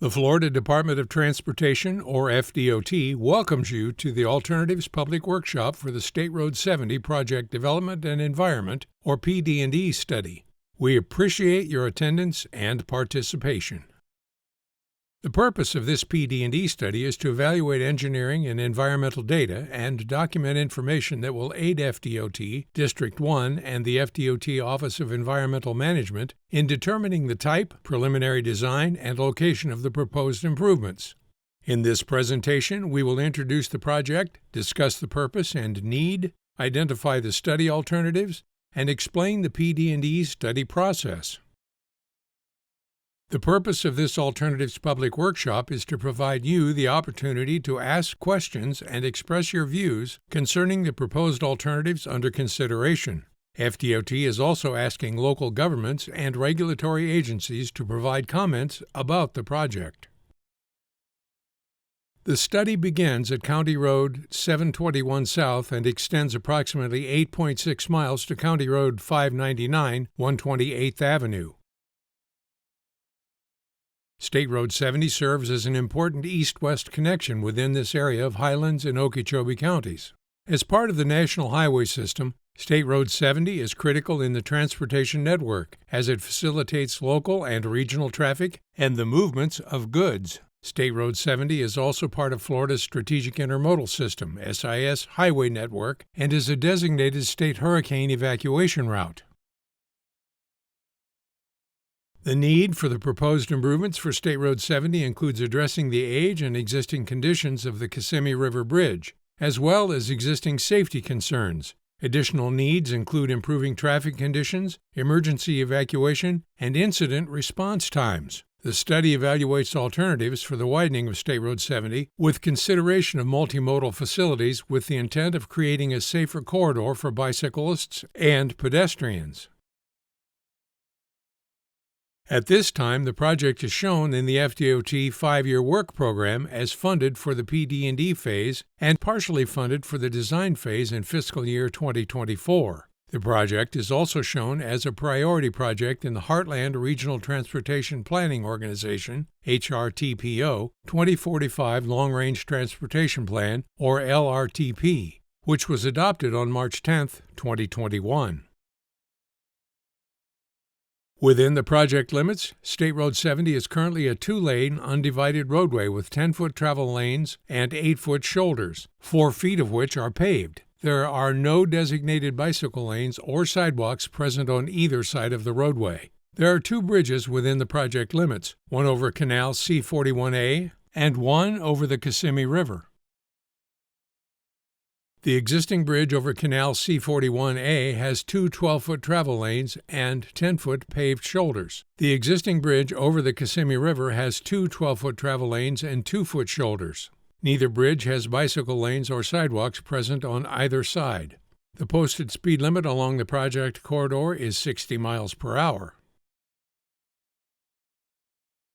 The Florida Department of Transportation, or FDOT, welcomes you to the Alternatives Public Workshop for the State Road 70 Project Development and Environment, or PD&E study. We appreciate your attendance and participation. The purpose of this PD&E study is to evaluate engineering and environmental data and document information that will aid FDOT, District 1, and the FDOT Office of Environmental Management in determining the type, preliminary design, and location of the proposed improvements. In this presentation, we will introduce the project, discuss the purpose and need, identify the study alternatives, and explain the PD&E study process. The purpose of this Alternatives Public Workshop is to provide you the opportunity to ask questions and express your views concerning the proposed alternatives under consideration. FDOT is also asking local governments and regulatory agencies to provide comments about the project. The study begins at County Road 721 South and extends approximately 8.6 miles to County Road 599, 128th Avenue. State Road 70 serves as an important east-west connection within this area of Highlands and Okeechobee Counties. As part of the national highway system, State Road 70 is critical in the transportation network as it facilitates local and regional traffic and the movements of goods. State Road 70 is also part of Florida's Strategic Intermodal System, SIS, highway network and is a designated state hurricane evacuation route. The need for the proposed improvements for State Road 70 includes addressing the age and existing conditions of the Kissimmee River Bridge, as well as existing safety concerns. Additional needs include improving traffic conditions, emergency evacuation, and incident response times. The study evaluates alternatives for the widening of State Road 70 with consideration of multi-modal facilities with the intent of creating a safer corridor for bicyclists and pedestrians. At this time, the project is shown in the FDOT 5-year work program as funded for the PD&E phase and partially funded for the design phase in fiscal year 2024. The project is also shown as a priority project in the Heartland Regional Transportation Planning Organization, HRTPO, 2045 Long Range Transportation Plan, or LRTP, which was adopted on March 10, 2021. Within the project limits, State Road 70 is currently a 2-lane, undivided roadway with 10-foot travel lanes and 8-foot shoulders, 4 feet of which are paved. There are no designated bicycle lanes or sidewalks present on either side of the roadway. There are 2 bridges within the project limits, one over Canal C41A and one over the Kissimmee River. The existing bridge over Canal C41A has 2 12-foot travel lanes and 10-foot paved shoulders. The existing bridge over the Kissimmee River has 2 12-foot travel lanes and 2-foot shoulders. Neither bridge has bicycle lanes or sidewalks present on either side. The posted speed limit along the project corridor is 60 miles per hour.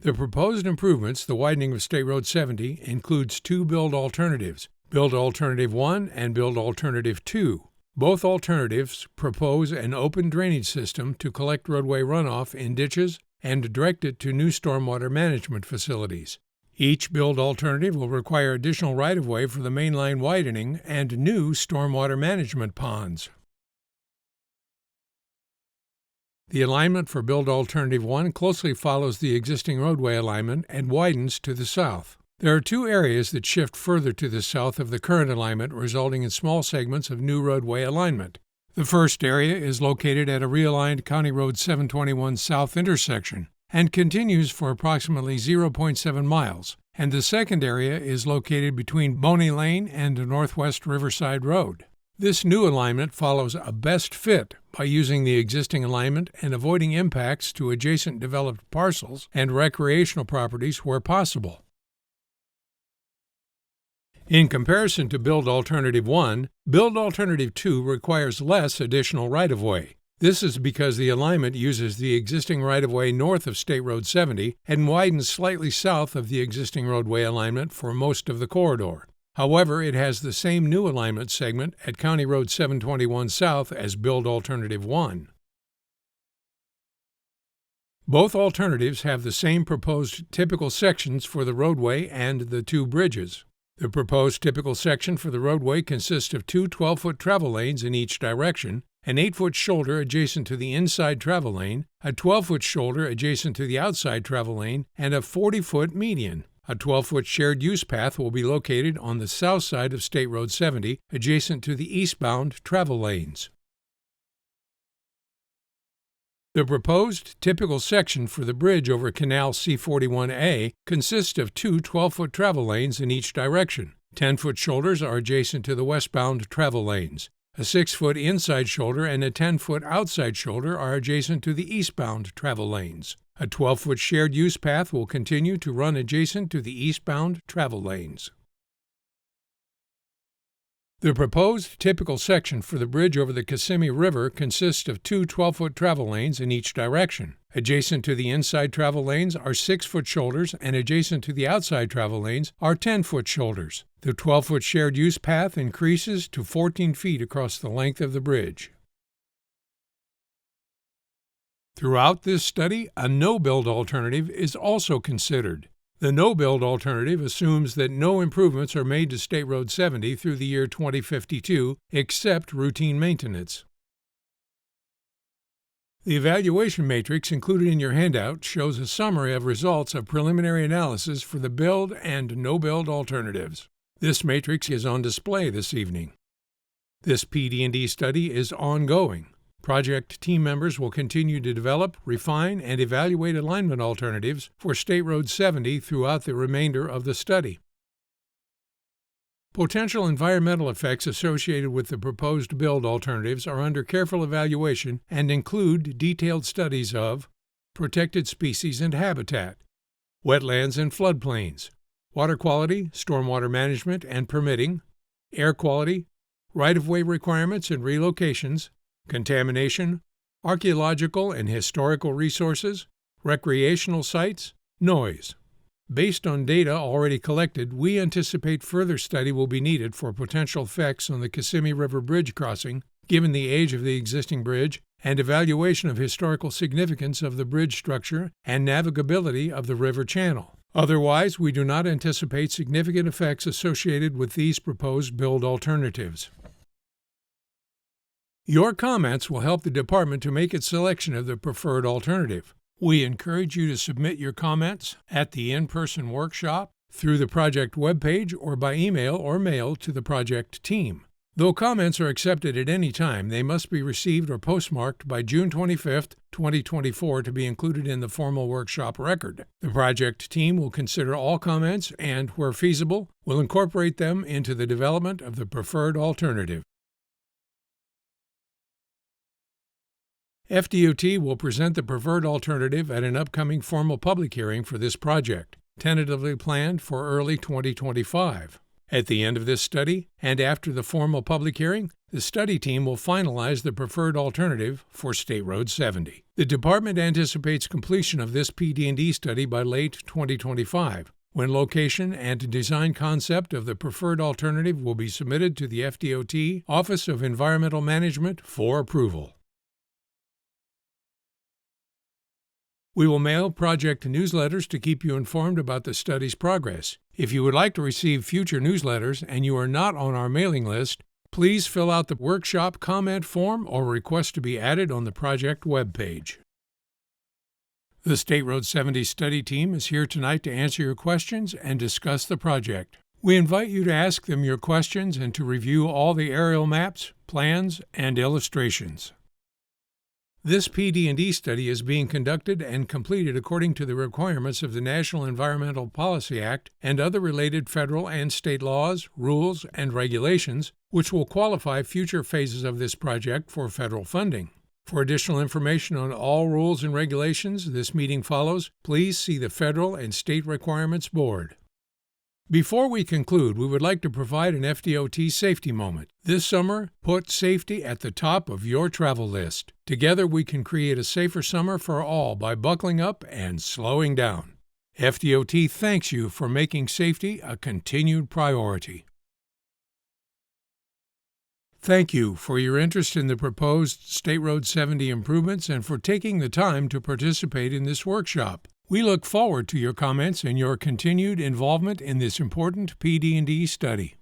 The proposed improvements, the widening of State Road 70, includes 2 build alternatives, Build Alternative 1 and Build Alternative 2. Both alternatives propose an open drainage system to collect roadway runoff in ditches and direct it to new stormwater management facilities. Each build alternative will require additional right-of-way for the mainline widening and new stormwater management ponds. The alignment for Build Alternative 1 closely follows the existing roadway alignment and widens to the south. There are 2 areas that shift further to the south of the current alignment, resulting in small segments of new roadway alignment. The first area is located at a realigned County Road 721 South intersection and continues for approximately 0.7 miles, and the second area is located between Boney Lane and Northwest Riverside Road. This new alignment follows a best fit by using the existing alignment and avoiding impacts to adjacent developed parcels and recreational properties where possible. In comparison to Build Alternative 1, Build Alternative 2 requires less additional right-of-way. This is because the alignment uses the existing right-of-way north of State Road 70 and widens slightly south of the existing roadway alignment for most of the corridor. However, it has the same new alignment segment at County Road 721 South as Build Alternative 1. Both alternatives have the same proposed typical sections for the roadway and the two bridges. The proposed typical section for the roadway consists of two 12-foot travel lanes in each direction, an 8-foot shoulder adjacent to the inside travel lane, a 12-foot shoulder adjacent to the outside travel lane, and a 40-foot median. A 12-foot shared use path will be located on the south side of State Road 70, adjacent to the eastbound travel lanes. The proposed typical section for the bridge over Canal C41A consists of two 12-foot travel lanes in each direction. 10-foot shoulders are adjacent to the westbound travel lanes. A 6-foot inside shoulder and a 10-foot outside shoulder are adjacent to the eastbound travel lanes. A 12-foot shared use path will continue to run adjacent to the eastbound travel lanes. The proposed typical section for the bridge over the Kissimmee River consists of two 12-foot travel lanes in each direction. Adjacent to the inside travel lanes are 6-foot shoulders, and adjacent to the outside travel lanes are 10-foot shoulders. The 12-foot shared use path increases to 14 feet across the length of the bridge. Throughout this study, a no-build alternative is also considered. The no-build alternative assumes that no improvements are made to State Road 70 through the year 2052, except routine maintenance. The evaluation matrix included in your handout shows a summary of results of preliminary analysis for the build and no-build alternatives. This matrix is on display this evening. This PD&D study is ongoing. Project team members will continue to develop, refine, and evaluate alignment alternatives for State Road 70 throughout the remainder of the study. Potential environmental effects associated with the proposed build alternatives are under careful evaluation and include detailed studies of protected species and habitat, wetlands and floodplains, water quality, stormwater management and permitting, air quality, right-of-way requirements and relocations, contamination, archaeological and historical resources, recreational sites, noise. Based on data already collected, we anticipate further study will be needed for potential effects on the Kissimmee River Bridge crossing, given the age of the existing bridge, and evaluation of historical significance of the bridge structure and navigability of the river channel. Otherwise, we do not anticipate significant effects associated with these proposed build alternatives. Your comments will help the department to make its selection of the preferred alternative. We encourage you to submit your comments at the in-person workshop, through the project webpage, or by email or mail to the project team. Though comments are accepted at any time, they must be received or postmarked by June 25, 2024 to be included in the formal workshop record. The project team will consider all comments and, where feasible, will incorporate them into the development of the preferred alternative. FDOT will present the preferred alternative at an upcoming formal public hearing for this project, tentatively planned for early 2025. At the end of this study, and after the formal public hearing, the study team will finalize the preferred alternative for State Road 70. The department anticipates completion of this PD&D study by late 2025, when location and design concept of the preferred alternative will be submitted to the FDOT Office of Environmental Management for approval. We will mail project newsletters to keep you informed about the study's progress. If you would like to receive future newsletters and you are not on our mailing list, please fill out the workshop comment form or request to be added on the project webpage. The State Road 70 study team is here tonight to answer your questions and discuss the project. We invite you to ask them your questions and to review all the aerial maps, plans, and illustrations. This PD&D study is being conducted and completed according to the requirements of the National Environmental Policy Act and other related federal and state laws, rules, and regulations, which will qualify future phases of this project for federal funding. For additional information on all rules and regulations this meeting follows, please see the Federal and State Requirements Board. Before we conclude, we would like to provide an FDOT safety moment. This summer, put safety at the top of your travel list. Together, we can create a safer summer for all by buckling up and slowing down. FDOT thanks you for making safety a continued priority. Thank you for your interest in the proposed State Road 70 improvements and for taking the time to participate in this workshop. We look forward to your comments and your continued involvement in this important PD&E study.